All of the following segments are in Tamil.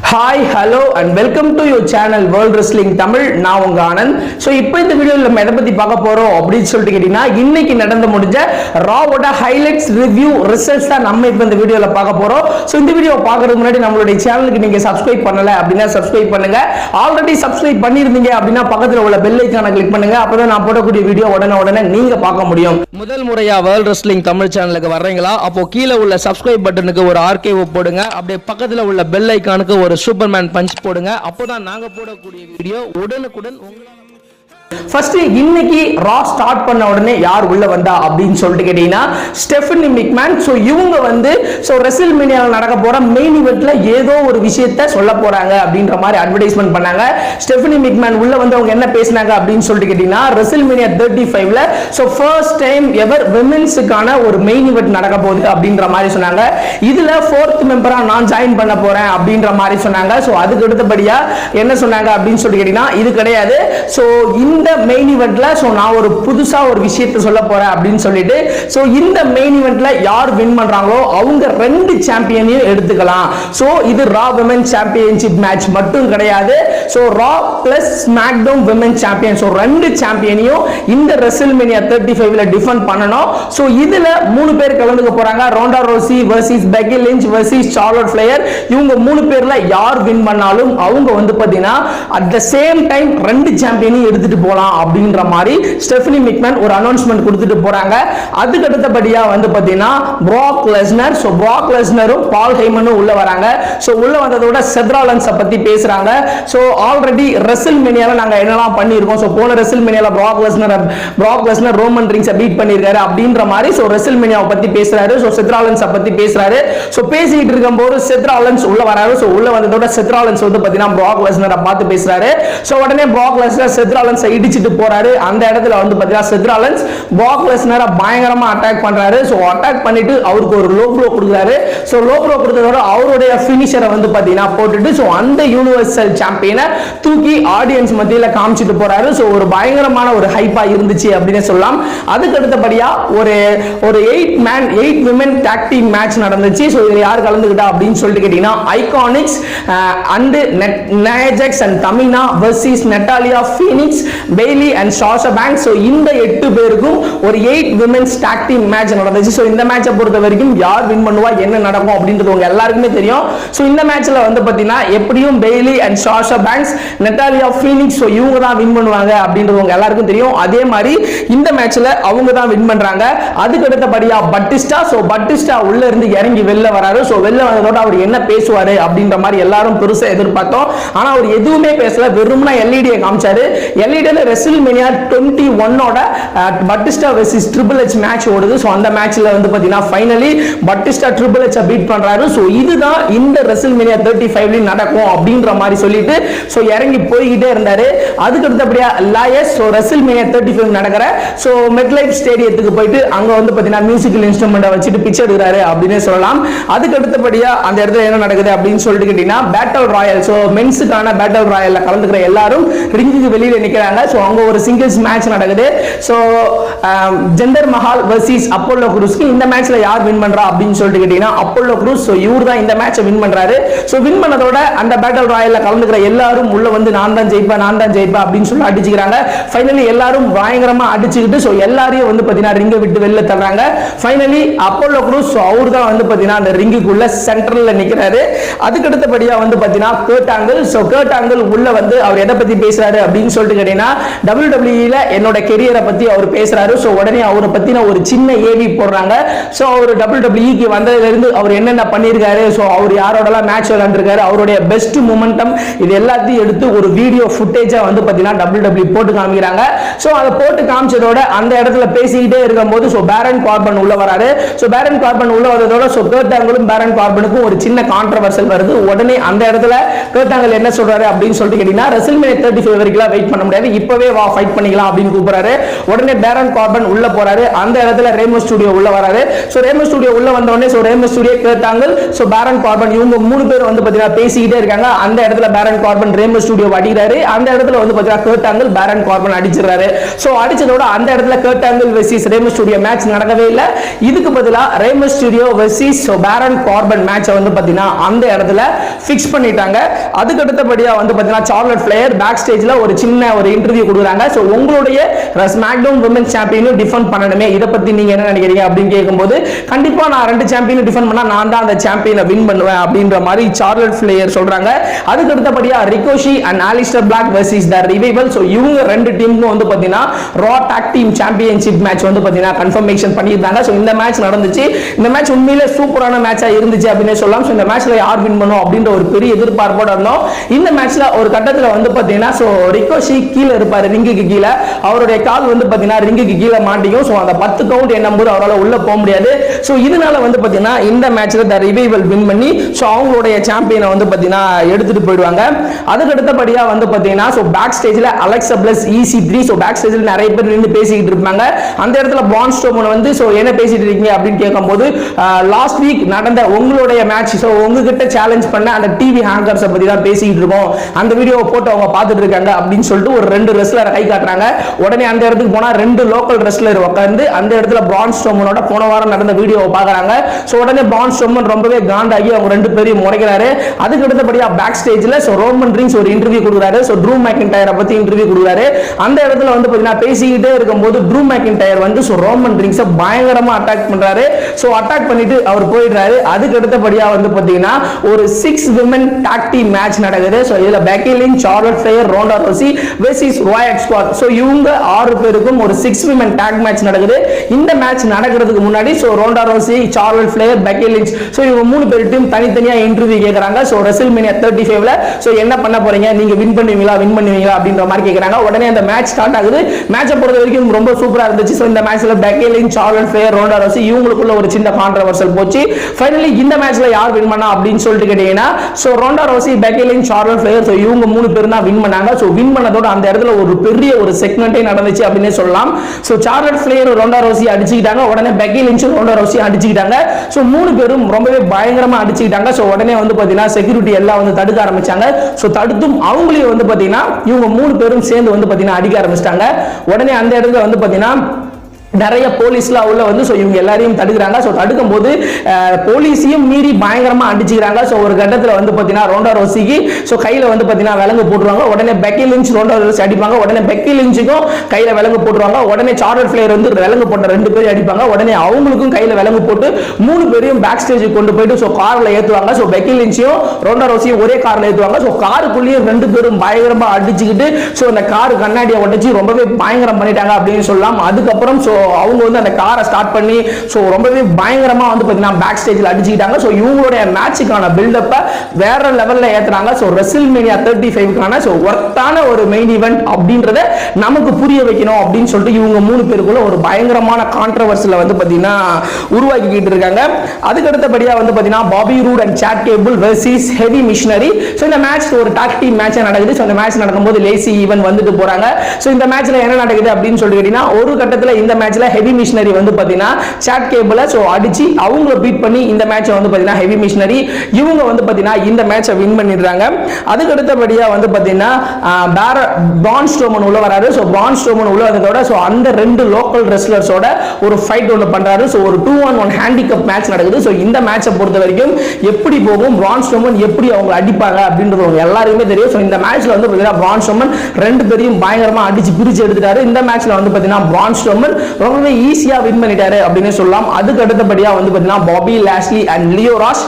Hi, hello and welcome to your channel World Wrestling Tamil. நான் உங்க ஆனந்த். சோ இப்போ இந்த வீடியோல நம்ம எதை பத்தி பார்க்க போறோம் அப்படினு சொல்லிட்டு கேட்டினா இன்னைக்கு நடந்து முடிஞ்ச ராவோட ஹைலைட்ஸ் ரிவ்யூ ரிசல்ட்ஸ் தான் நம்ம இப்போ இந்த வீடியோல பார்க்க போறோம். சோ இந்த வீடியோ பார்க்கிறதுக்கு முன்னாடி நம்மளுடைய சேனலுக்கு நீங்க Subscribe பண்ணல அப்படினா Subscribe பண்ணுங்க. ஆல்ரெடி Subscribe பண்ணிருந்தீங்க அப்படினா பக்கத்துல உள்ள பெல் ஐகானை கிளிக் பண்ணுங்க. அப்பதான் நான் போடக்கூடிய வீடியோ உடனே நீங்க பார்க்க முடியும். முதல் முறையா வேர்ல்ட் ரெஸ்லிங் தமிழ் சேனலுக்கு வர்றீங்களா அப்போ கீழே உள்ள Subscribe பட்டனுக்கு ஒரு ஆர்கேவ் போடுங்க. அப்படியே பக்கத்துல உள்ள பெல் ஐகானுக்கு ஒரு சூப்பர்மேன் பஞ்ச் போடுங்க. அப்போதான் நாங்க போடக்கூடிய வீடியோ உடனுக்குடன் ஃபர்ஸ்ட் இன்னைக்கு ரா ஸ்டார்ட் பண்ண உடனே யார் உள்ள வந்தா அப்படின்னு சொல்லிட்டு கேட்டீங்கன்னா ஸ்டெஃபனி மெக்மேன். சோ இவங்க வந்து சோ ரெசில்மேனியால நடக்க போற மெயின் ஈவென்ட்ல ஏதோ ஒரு விஷயத்தை சொல்ல போறாங்க அப்படின்ற மாதிரி அட்வர்டைஸ்மென்ட் பண்ணாங்க. ஸ்டெஃபனி மெக்மேன் உள்ள வந்து அவங்க என்ன பேசினாங்க அப்படின்னு சொல்லிட்டு கேட்டீங்கன்னா ரெசில்மேனியா 35ல சோ ஃபர்ஸ்ட் டைம் எவர் விமென்ஸ்க்கான ஒரு மெயின் ஈவென்ட் நடக்க போகுது அப்படின்ற மாதிரி சொன்னாங்க. இதுல 4th மெம்பரா நான் ஜாயின் பண்ண போறேன் அப்படின்ற மாதிரி சொன்னாங்க. சோ அதுக்கு அடுத்தபடியா என்ன சொன்னாங்க அப்படின்னு சொல்லிட்டு கேட்டீங்கன்னா இது கிடையாது. சோ இந்த மெயின் ஈவென்ட்ல சோ நான் ஒரு புதுசா ஒரு விஷயத்தை சொல்ல போறேன் அப்படின்னு சொல்லிட்டு சோ இந்த மெயின் ஈவென்ட்ல யார் வின் பண்றாங்களோ அவங்க ரெண்டு சாம்பியனையும் எடுத்துக்கலாம். சோ இது ரா விமென் சாம்பியன்ஷிப் மேட்ச் மட்டும் கிடையாது. So Raw plus SmackDown women champion so ரெண்டு சாம்பியனையும் இந்த ரெசில்மேனியா 35ல டிஃபெண்ட் பண்ணனும். சோ இதுல மூணு பேர் கலந்துக்க போறாங்க. Ronda Rousey versus Becky Lynch versus Charlotte Flair. இவங்க மூணு பேர்ல யார் வின் பண்ணாலும் அவங்க வந்து பாத்தீங்கன்னா அட் தி சேம் டைம் ரெண்டு சாம்பியனையும் எடுத்துட்டு போலாம் அப்படின்ற மாதிரி ஸ்டெஃபனி மெக்மேன் ஒரு அனௌன்ஸ்மென்ட் கொடுத்துட்டு போறாங்க. அதுக்கு அடுத்தபடியா வந்து பாத்தீங்கன்னா பிராக் லெஸ்னர் சோ பிராக் லெஸ்னரும் பால் ஹெய்மனும் உள்ள வராங்க. சோ உள்ள வந்ததோட செத் ராலன்ஸ் பத்தி பேசுறாங்க. சோ ஆல்ரெடி ரெசில்மேனியால நாங்க என்னலாம் பண்ணிருக்கோம். சோ போன ரெசில்மேனியால Brock Lesnar Roman Reigns beat பண்ணிருக்காரு அப்படின்ற மாதிரி சோ ரெசில்மேனியாவை பத்தி பேசுறாரு. சோ செத் ராலன்ஸ் பத்தி பேசுறாரு. சோ பேசிட்டு இருக்கும்போது செத் ராலன்ஸ் உள்ள வராரு. சோ உள்ள வந்ததோட செத் ராலன்ஸ் வந்து பாத்தீங்கன்னா பிராக் லெஸ்னரை பார்த்து பேசுறாரு. சோ உடனே பிராக் லெஸ்னர் செத் ராலன்ஸ் இடிச்சிட்டு போறாரு. அந்த இடத்துல வந்து பாத்தீங்கன்னா செத் ராலன்ஸ் பிராக் லெஸ்னரை பயங்கரமா அட்டாக் பண்றாரு. சோ அட்டாக் பண்ணிட்டு அவருக்கு ஒரு லோ ப்ளோ கொடுக்குறாரு. சோ லோ ப்ளோ கொடுத்ததோட அவருடைய ஃபினிஷரை வந்து பாத்தீங்கன்னா போட்டுட்டு சோ அந்த யூனிவர்சல் சாம்பியனை தூக்கி ஆடியன்ஸ் மத்தியில காமிச்சிட்டு போறாரு. சோ ஒரு பயங்கரமான ஒரு ஹைப்பா இருந்துச்சு அப்படின்னு சொல்லலாம். அதுக்கு அடுத்தபடியா ஒரு 8 women tag team மேட்ச் நடந்துச்சு. சோ இதுல யார் கலந்துக்கிட்டா அப்படின்னு சொல்லிட்டு கேட்டீங்கன்னா IIconics and Nia Jax and Tamina versus Natalya Phoenix Bayley and Sasha Banks. So இந்த 8 பேருக்கும் ஒரு 8 women's tag team மேட்ச் நடந்துச்சு. சோ இந்த மேட்சை பொறுத்த வரைக்கும் யார் வின் பண்ணுவா என்ன நடக்கும் அப்படின்றது உங்க எல்லாருக்குமே தெரியும். சோ இந்த மேட்ச்ல வந்து பாத்தீங்கன்னா எப்படியும் Bayley and Sasha Banks Natalya Phoenix so இவங்க தான் வின் பண்ணுவாங்க அப்படின்றது உங்க எல்லாருக்கும் தெரியும். அதே மாதிரி இந்த மேட்ச்ல அவங்க தான் வின் பண்றாங்க. அதுக்கு அடுத்தபடியா பட்டிஸ்டா சோ பட்டிஸ்டா உள்ள இருந்து இறங்கி வெளில வராரு. சோ வெளில வந்ததோட அவர் என்ன பேசுவாரு அப்படின்ற மாதிரி எல்லாரும் பெருசா எதிர்பார்த்தோம். ஆனா அவர் எதுவுமே பேசல. வெறும்னா எல்இடியை காமிச்சாரு. எல்இடில ரெசில்மேனியா 21 ஓட Batista versus Triple H match ஓடுது. சோ அந்த மேட்ச்ல வந்து பாத்தீங்கன்னா finally Batista Triple H beat பண்றாரு. சோ இதுதான் இந்த ரெசில்மேனியா 35ல நடக்கும் அப்படின்ற மாதிரி சொல்லிட்டு சோ இறங்கி போயிட்டே இருந்தாரு. அதுக்கு அடுத்தபடியா லாயஸ் சோ ரெசில்மேனியா 35 நடக்கிற சோ மெட்லைஃப் ஸ்டேடியத்துக்கு போயிட்டு அங்க வந்து பாத்தீங்கன்னா மியூசிக்கல் இன்ஸ்ட்ருமெண்ட்டை வச்சிட்டு பிச்சை எடுக்கறாரு அப்படினே சொல்லலாம். அதுக்கு அடுத்தபடியா அந்த இடத்துல என்ன நடக்குது அப்படின்னு சொல்லிட்டு கேட்டீங்கன்னா பேட்டில் ராயல் சோ மென்ஸ்க்கான பேட்டில் ராயல்ல கலந்துக்கிற எல்லாரும் ரிங்குக்கு வெளியில நிக்கிறாங்க. சோ அங்க ஒரு சிங்கிள்ஸ் மேட்ச் நடக்குது. So Jinder Mahal versus Apollo க்ரூஸ்க்கு இந்த மேட்ச்ல யார் வின் பண்றா அப்படின்னு சொல்லிட்டு கேட்டீங்கன்னா அப்போலோ க்ரூஸ். சோ இவர் தான் இந்த மேட்சை வின் பண்றாரு. சோ வின் பண்ணதோட அந்த பேட்டில் ராயல்ல கலந்துக்கிற எல்லாரும் உள்ள வந்து நான் தான் ஜெயிப்பேன் அப்படின்னு சொல்லி அடிச்சுக்கிறாங்க. ஃபைனலி எல்லாரும் பயங்கரமா அடிச்சுக்கிட்டு சோ எல்லாரையும் வந்து பாத்தீங்கன்னா ரிங்கை விட்டு வெளில தள்ளுறாங்க. ஃபைனலி அப்போலோ க்ரூஸ் அவர் தான் வந்து பாத்தீங்கன்னா அந்த ரிங்குக்குள்ள சென்டர்ல நிக்கிறாரு. அதுக்கு அடுத்தபடியா வந்து பாத்தீங்கன்னா Kurt Angle so Kurt Angle உள்ள வந்து அவர் எதை பத்தி பேசுறாரு அப்படின்னு சொல்லிட்டு கேட்டீங்கன்னா WWE என்னோட கெரியரை பத்தி அவர் பேசுறாரு. சோ உடனே அவரை பத்தின ஒரு சின்ன ஏவி போடுறாங்க. சோ அவர் WWE வந்ததுல இருந்து அவர் என்னென்ன பண்ணிருக்காரு சோ அவர் யாரோடலாம் மேட்ச் விளையாண்டிருக்காரு அவருடைய பெஸ்ட் மொமெண்டம் இது எல்லாத்தையும் எடுத்து ஒரு வீடியோ ஃபுட்டேஜா வந்து பாத்தீங்கன்னா WWE போட்டு காமிக்கிறாங்க. சோ அதை போட்டு காமிச்சதோட அந்த இடத்துல பேசிக்கிட்டே இருக்கும்போது சோ பேரன் கார்பன் உள்ள வராரு. சோ பேரன் கார்பன் உள்ள வரதோட சோ கர்ட் ஆங்கிளும் பேரன் கார்பனுக்கும் ஒரு சின்ன கான்ட்ரோவர்சல் வருது. உடனே அந்த இடத்துல கர்ட் ஆங்கிள் என்ன சொல்றாரு அப்படின்னு சொல்லிட்டு கேட்டீங்கன்னா ரெசில்மேனியா 35 வரைக்கும் வெயிட் பண்ண முடியாது. இப்பவே வா ஃபைட் பண்ணிக்கலாம் அப்படின்னு கூப்பிடுறாரு. உடனே பேரன் கார்பன் உள்ள போறாரு. அந்த இடத்துல ரேமோ ஸ்டுடியோ உள்ள வராரு. சோ ரேமோ ஸ்டுடியோ உள்ள வந்த உடனே சோ ரேமோ ஸ்டுடியோ கேட்டாங்க. சோ பேரன் கார்பன் இவங்க மூணு பேர் வந்து பாத்தீங்கன்னா பேசிக்கிட்டே இருக்காங்க. அந்த இடத்துல பேரன் கார்பன் ரேமோ ஸ்டுடியோ அடிக்கிறாரு. அந்த இடத்துல வந்து பாத்தீங்கன்னா கேட்டாங்க பேரன் கார்பன் அடிச்சிடுறாரு. சோ அடிச்சதோட அந்த இடத்துல கேட்டாங்க வெர்சஸ் ரேமோ ஸ்டுடியோ மேட்ச் நடக்கவே இல்ல. இதுக்கு பதிலா ரேமோ ஸ்டுடியோ வெர்சஸ் பேரன் கார்பன் மேட்சை வந்து பாத்தீங்கன்னா அந்த இடத்துல ஃபிக்ஸ் பண்ணிட்டாங்க. அதுக்கு அடுத்தபடியா வந்து பாத்தீங்கன்னா சார்லட் ஃபிளேயர் பேக் ஸ்டேஜ்ல ஒரு சின்ன ஒரு இன்டர்வியூ கொடுக்குறாங்க. சோ உங்களுடைய ஸ்மாக்டவுன் விமென்ஸ் சாம்பியனும் டிஃபெண்ட் பண்ணணுமே, இத பத்தி நீங்க என்ன நினைக்கிறீங்க அப்படின்னு கேட்கும்போது கண்டிப்பா நான் ரெண்டு சாம்பியனும் டிஃபெண்ட் பண்ணா நான் தான் அந்த சாம்பியனை வின் பண்ணுவேன் அப்படின்ற மாதிரி சார்லட் ஃபிளேயர் சொல்றாங்க. அதுக்கு அடுத்தபடியா Ricochet and Aleister Black versus the Revival. So இவங்க ரெண்டு டீமுக்கும் வந்து பாத்தீங்கன்னா Raw tag team championship match வந்து பாத்தீங்கன்னா கன்ஃபர்மேஷன் பண்ணிருந்தாங்க. சோ இந்த மேட்ச் நடந்துச்சு. இந்த மேட்ச் உண்மையிலே சூப்பரான மேட்சா இருந்துச்சு அப்படின்னு சொல்லலாம். சோ இந்த மேட்ச்ல யார் வின் பண்ணும் அப்படின்ற ஒரு பெரிய எதிர்பார்ப்போட இருந்தோம். இந்த மேட்ச்ல ஒரு கட்டத்துல வந்து பாத்தீங்கன்னா சோ ரிகோஷி கீழ இருப்பாரு, ரிங்குக்கு கீழ அவருடைய கால் வந்து பாத்தீங்கன்னா ரிங்குக்கு கீழ மாட்டிக்கும். சோ அந்த 10 கவுண்ட் என்னும்போது அவரால் உள்ள போக முடியாது. சோ இதனால வந்து பாத்தீங்கன்னா இந்த மேட்ச்ல தி ரிவைவல் வின் பண்ணி சோ அவங்களுடைய சாம்பியனை வந்து பாத்தீங்கன்னா எடுத்துட்டு போயிடுவாங்க. அதுக்கு அடுத்தபடியா வந்து பாத்தீங்கன்னா சோ பேக் ஸ்டேஜ்ல Alexa plus EC3 so back ஸ்டேஜ்ல நிறைய பேர் நின்னு பேசிக்கிட்டு இருப்பாங்க. அந்த இடத்துல பான் ஸ்ட்ரோமன் வந்து சோ என்ன பேசிட்டு இருக்கீங்க அப்படின்னு கேட்கும்போது லாஸ்ட் வீக் நடந்த உங்களுடைய மேட்ச் சோ உங்ககிட்ட சேலஞ்ச் பண்ண அந்த டிவி ஹேங்கர்ஸ் பத்தி தான் பேசிட்டு இருக்கோம். அந்த வீடியோவை போட்டு அவங்க பார்த்துட்டு இருக்காங்க அப்படின்னு சொல்லிட்டு ஒரு ரெண்டு ரெஸ்லர் கை காட்டுறாங்க. உடனே அந்த இடத்துக்கு போனா ரெண்டு லோக்கல் ரெஸ்லர் உட்கார்ந்து அந்த இடத்துல பிரான் ஸ்ட்ரோமனோட போன வாரம் நடந்த வீடியோவை பார்க்கறாங்க. சோ உடனே பிரான் ஸ்ட்ரோமன் ரொம்பவே காண்டாகி அவங்க ரெண்டு பேரையும் முறைக்கிறாரு. அதுக்கு அடுத்தபடியா பேக் ஸ்டேஜ்ல சோ ரோமன் ரீன்ஸ் ஒரு இன்டர்வியூ கொடுக்குறாரு. சோ ட்ரூ மெக்கின்டையரை பத்தி இன்டர்வியூ கொடுக்குறாரு. அந்த இடத்துல வந்து பாத்தீங்கன்னா பேசிக்கிட்டே இருக்கும்போது ட்ரூ மெக்கின்டையர் வந்து சோ ரோமன் ரீன்ஸை பயங்கரமா அட்டாக் பண்றாரு. சோ அட்டாக் பண்ணிட்டு அவர் போயிடுறாரு. அதுக்கு அடுத்தபடியா வந்து பாத்தீங்கன்னா ஒரு 6 விமன் டாக் டீம் மேட்ச் நடக்குது. சோ இதுல Becky Lynch, Charlotte Flair, Ronda Rousey versus Riott Squad. So இவங்க 6 பேருக்கும் ஒரு 6 விமன் டாக் மேட்ச் நடக்குது. இந்த மேட்ச் நடக்கிறதுக்கு முன்னாடி so Ronda Rousey, Charlotte Flair, Becky Lynch so இவங்க மூணு பேர்ட்டையும் தனித்தனியா இன்டர்வியூ கேக்குறாங்க. சோ ரெசில்மேனியா 35ல சோ என்ன பண்ண போறீங்க, நீங்க வின் பண்ணுவீங்களா அப்படின்ற மாதிரி கேக்குறாங்க. உடனே அந்த மேட்ச் ஸ்டார்ட் ஆகுது. மேட்சை பொறுத்த வரைக்கும் ரொம்ப சூப்பரா இருந்துச்சு. சோ இந்த மேட்ச்ல Becky Lynch, Charlotte Flair, Ronda Rousey இவங்களுக்குள்ள ஒரு சின்ன கான்ட்ரோவர்ஷியல் போச்சு. ஃபைனலி இந்த மேட்ச்ல யார் வின் பண்ணா அப்படின்னு சொல்லிட்டு கேட்டீங்கன்னா so Ronda Rousey, Becky Lynch, Charlotte Flair so இவங்க மூணு பேரும் தான் வின் பண்ணாங்க. சோ வின் பண்ணதோட அந்த இடத்துல ஒரு பெரிய ஒரு செக்மெண்டே நடந்துச்சு அப்படினே சொல்லலாம். So Charlotte Flair Ronda Rousey அடிச்சிட்டாங்க. உடனே பெக்கி லிஞ்ச் ரோண்டா ரோசி அடிச்சிட்டாங்க. சோ மூணு பேரும் ரொம்பவே பயங்கரமா அடிச்சிட்டாங்க. சோ உடனே வந்து பாத்தீங்கன்னா செக்யூரிட்டி எல்லாம் வந்து தடுக்க ஆரம்பிச்சாங்க. சோ தடுத்தும் அவங்களையும் வந்து பாத்தீங்கன்னா இவங்க மூணு பேரும் சேர்ந்து வந்து பாத்தீங்கன்னா அடிக்க ஆரம்பிச்சிட்டாங்க. உடனே அந்த இடத்துல வந்து பாத்தீங்கன்னா நிறைய போலீஸ்லாம் உள்ள வந்து இவங்க எல்லாரையும் தடுக்கிறாங்க. ஸோ தடுக்கும் போது போலீஸையும் மீறி பயங்கரமா அடிச்சுக்கிறாங்க. ஸோ ஒரு கட்டத்தில் வந்து பார்த்தீங்கன்னா ரோண்டா ரோசிக்கு கையில் வந்து பார்த்தீங்கன்னா விலங்கு போட்டுருவாங்க. உடனே பெக்கி லிஞ்ச் ரோண்டா ரோசி அடிப்பாங்க. உடனே பெக்கி லிஞ்சுக்கும் கையில் விலங்கு போட்டுருவாங்க. உடனே சார்லட் ஃபிளேயர் வந்து விலங்கு போட்ட ரெண்டு பேரும் அடிப்பாங்க. உடனே அவங்களுக்கும் கையில் விலங்கு போட்டு மூணு பேரையும் பேக் ஸ்டேஜுக்கு கொண்டு போயிட்டு காரில் ஏற்றுவாங்க. ஸோ பெக்கி லிஞ்சையும் ரோண்டா ரோசியும் ஒரே காரில் ஏற்றுவாங்க. ஸோ காருக்குள்ளேயும் ரெண்டு பேரும் பயங்கரமா அடிச்சுக்கிட்டு அந்த காரு கண்ணாடியை உடைச்சு ரொம்பவே பயங்கரம் பண்ணிட்டாங்க அப்படின்னு சொல்லலாம். அதுக்கப்புறம் அவங்க வந்து அந்த காரை ஸ்டார்ட் பண்ணி ரொம்பவே பயங்கரமா வந்து பாத்தீங்கன்னா பேக் ஸ்டேஜ்ல அடிச்சிட்டாங்க. இவங்களுடைய மேட்சுக்கான பில்டப்ப வேற லெவல்ல ஏத்துறாங்க. ரெசில்மேனியா 35க்கான ஒர்த்தான ஒரு மெயின் ஈவென்ட் அப்படின்றத நமக்கு புரிய வைக்கணும் அப்படின்னு சொல்லிட்டு இவங்க மூணு பேருக்குள்ள ஒரு பயங்கரமான கான்ட்ரோவர்சில வந்து பாத்தீங்கன்னா உருவாக்கிட்டு இருக்காங்க. அதுக்கு அடுத்தபடியா வந்து பாத்தீங்கன்னா Bobby Roode and Chad Gable versus Heavy Machinery. இந்த மேட்ச் ஒரு டாக் டீம் மேட்ச் நடக்குது. இந்த மேட்ச் நடக்கும்போது லேசி ஈவன் வந்துட்டு போறாங்க. இந்த மேட்ச்ல என்ன நடக்குது அப்படின்னு சொல்லிட்டு கேட்டீங்கன்னா ஒரு கட்டத்துல இந்த மேட்ச்ல ஹெவி மிஷனரி வந்து பாத்தீங்கன்னா சாட் கேபிள அடிச்சு அவங்கள பீட் பண்ணி இந்த மேட்ச் வந்து பாத்தீங்கன்னா ஹெவி மிஷனரி இவங்க வந்து பாத்தீங்கன்னா இந்த மேட்சை வின் பண்ணிடுறாங்க. அதுக்கு அடுத்தபடியா வந்து பாத்தீங்கன்னா பிரான் ஸ்ட்ரோமன் உள்ள வராரு. பிரான் ஸ்ட்ரோமன் உள்ள வந்ததோட அந்த ரெண்டு லோக்கல் ரெஸ்லர்ஸோட ஒரு ஃபைட் ஒன்று பண்றாரு. ஒரு 2-on-1 ஹேண்டிகப் மேட்ச் நடக்குது. இந்த மேட்சை பொறுத்த வரைக்கும் எப்படி போகும், பிரான் ஸ்ட்ரோமன் எப்படி அவங்க அடிப்பாங்க அப்படின்றது எல்லாருக்குமே தெரியும். இந்த மேட்ச்ல வந்து பாத்தீங்கன்னா பிரான் ஸ்ட்ரோமன் ரெண்டு பேரையும் பயங்கரமா அடிச்சு பிரிச்சு எடுத்துட்டாரு. இந்த மேட்ச்ல வந்து பாத்தீங்கன்னா பிரான் ஸ்ட்ரோமன் ரொம்பவே ஈஸியா வின் பண்ணிட்டாரு அப்படின்னு சொல்லலாம். அதுக்கு அடுத்தபடியா வந்து பாத்தீங்கன்னா பாபி லாஷ்லி அண்ட் லியோ ராஷ்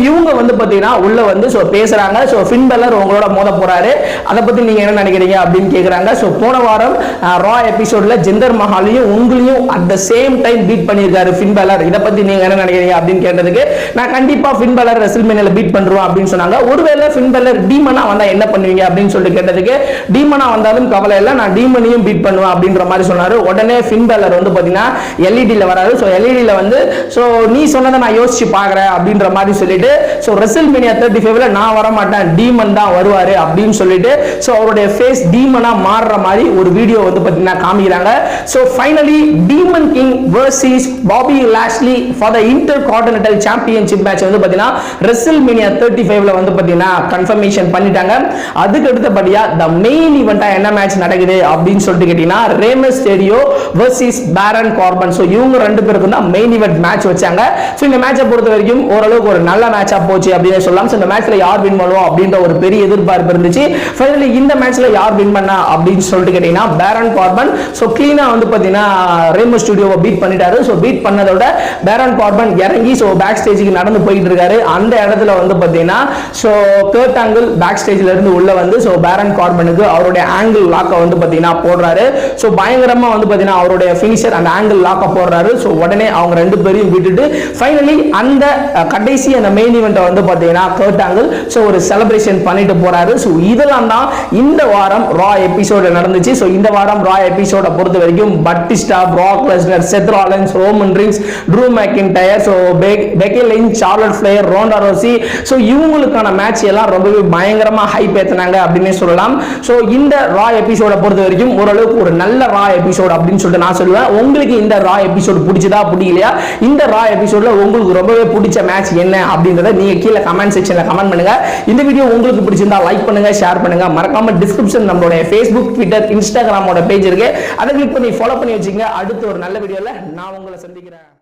இவங்க வந்து பாத்தீங்கன்னா உள்ள வந்து பேசுறாங்க. ஃபின் பெலர் உங்களோட மோத போறாரு, அதை பத்தி நீங்க என்ன நினைக்கிறீங்க அப்படின்னு கேக்குறாங்க. போன வாரம் ரா எபிசோட்ல ஜெந்தர் மஹாலையும் உங்களையும் at the same time beat பண்ணிருக்காரு ஃபின் பெலர், இதை பத்தி நீங்க என்ன நினைக்கிறீங்க அப்படின்னு கேட்டதுக்கு நான் கண்டிப்பா ஃபின் பெலர் ரெசில்மேனியால பீட் பண்றோம் அப்படின்னு சொன்னாங்க. ஒருவேளை ஃபின் பெலர் டீமனா வந்தா என்ன பண்ணுவீங்க அப்படின்னு சொல்லிட்டு கேட்டதுக்கு டீமனா வந்தாலும் கவலை இல்லை, நான் டீமனையும் பீட் பண்ணுவேன் அப்படின்ற மாதிரி சொன்னாரு. உடனே ஃபின் பெலர் வந்து பாத்தீங்கன்னா எல்இடில வராது. ஸோ எல்இடில வந்து ஸோ நீ சொன்னதை நான் யோசிச்சு பார்க்குறேன் அப்படின்ற மாதிரி சொல்லிட்டு ஸோ ரெசில்மேனியா 35ல நான் வர மாட்டேன், டீமன் தான் வருவாரு அப்படின்னு சொல்லிட்டு ஸோ அவருடைய ஃபேஸ் டீமனா மாறுற மாதிரி ஒரு வீடியோ வந்து பாத்தீங்கன்னா காமிக்கிறாங்க. So finally demon king versus Bobby லாஷ்லி for the inter continental championship match வந்து பாத்தீங்கன்னா ரெசில்மேனியா 35ல வந்து பாத்தீங்கன்னா கன்ஃபர்மேஷன் பண்ணிட்டாங்க. அதுக்கு அடுத்தபடியா த மெயின் ஈவெண்டா என்ன மேட்ச் நடக்குது அப்படின்னு சொல்லிட்டு கேட்டீங்கன்னா ரே மிஸ்டீரியோ வர்சஸ் பேரன் கார்பன். ஸோ இவங்க ரெண்டு பேருக்கு தான் மெயின் ஈவெண்ட் மேட்ச் வச்சாங்க. ஸோ இந்த மேட்சை பொறுத்த வரைக்கும் ஓரளவுக்கு ஒரு நல்ல மேட்சா போச்சு அப்படின்னு சொல்லலாம். ஸோ இந்த மேட்ச்ல யார் வின் பண்ணுவோம் அப்படின்ற ஒரு பெரிய எதிர்பார்ப்பு இருந்துச்சு. ஃபைனலி இந்த மேட்ச்ல யார் வின் பண்ணா அப்படின்னு சொல்லிட்டு கேட்டீங்கன்னா பேரன் கார்பன் ஸோ கிளீனா வந்து பாத்தீங்கன்னா ரே மிஸ்டீரியோவை பீட் பண்ணிட்டாரு. ஸோ பீட் பண்ணதோட பேரன் கார்பன் இறங்கி ஸோ பேக் ஸ்டேஜுக்கு நடந்து போயிட்டு இருக்காரு. அந்த இடத்துல வந்து பாத்தீங்கன்னா ஸோ கர்ட் ஆங்கிள் பேக் ஸ்டேஜ்ல இருந்து உள்ள வந்து ஸோ பேரன் கார்பனுக்கு அவருடைய ஆங்கிள் லாக்க வந்து பாத்தீங்கன்னா போடுறாரு. ஸோ பயங்கரமா வந்து பாத்தீங்கன்னா அவருடைய ஃபினிஷர் அந்த ஆங்கிள் லாக்க போடுறாரு. ஸோ உடனே அவங்க ரெண்டு பேரையும் விட்டுட்டு ஃபைனலி அந்த கடைசி அந்த மெயின் ஈவெண்ட் வந்து பாத்தீங்கன்னா கர்ட் ஆங்கிள் ஸோ ஒரு செலிப்ரேஷன் பண்ணிட்டு போறாரு. ஸோ இதெல்லாம் தான் இந்த வாரம் ரா எபிசோட் நடந்துச்சு. ஸோ இந்த வாரம் ரா எபிசோட பொறுத்த வரைக்கும் Batista, Brock Lesnar, Seth Rollins, Roman Reigns, Drew McIntyre, so Becky Lynch, Charlotte Flair, Ronda Rousey so இவங்களுக்கான மேட்ச் எல்லாம் ரொம்பவே பயங்கரமா ஹைப் ஏத்துனாங்க அப்படின்னு சொல்லலாம். ஸோ இந்த ரா எபிசோட பொறுத்த வரைக்கும் ஓரளவுக்கு ஒரு நல்ல ரா எபிசோட் அப்படின்னு சொல்லிட்டு நான் சொல்லுவேன். உங்களுக்கு இந்த ரா எபிசோட் பிடிச்சதா பிடிக்கலையா? இந்த ரா எபிசோட்ல உங்களுக்கு ரொம்பவே பிடிச்ச மேட்ச் என்ன அப்படின்றத நீங்க கீழே கமெண்ட் செக்ஷன்ல கமெண்ட் பண்ணுங்க. இந்த வீடியோ உங்களுக்கு பிடிச்சிருந்தா லைக் பண்ணுங்க, ஷேர் பண்ணுங்க. மறக்காம டிஸ்கிரிப்ஷன் நம்மளோட ஃபேஸ்புக், ட்விட்டர், இன்ஸ்டாகிராமோட பேஜ் இருக்கு. அதை கிளிக் பண்ணி ஃபாலோ பண்ணி வச்சுங்க. அடுத்து ஒரு நல்ல வீடியோல நான் உங்களை சந்திக்கிறேன்.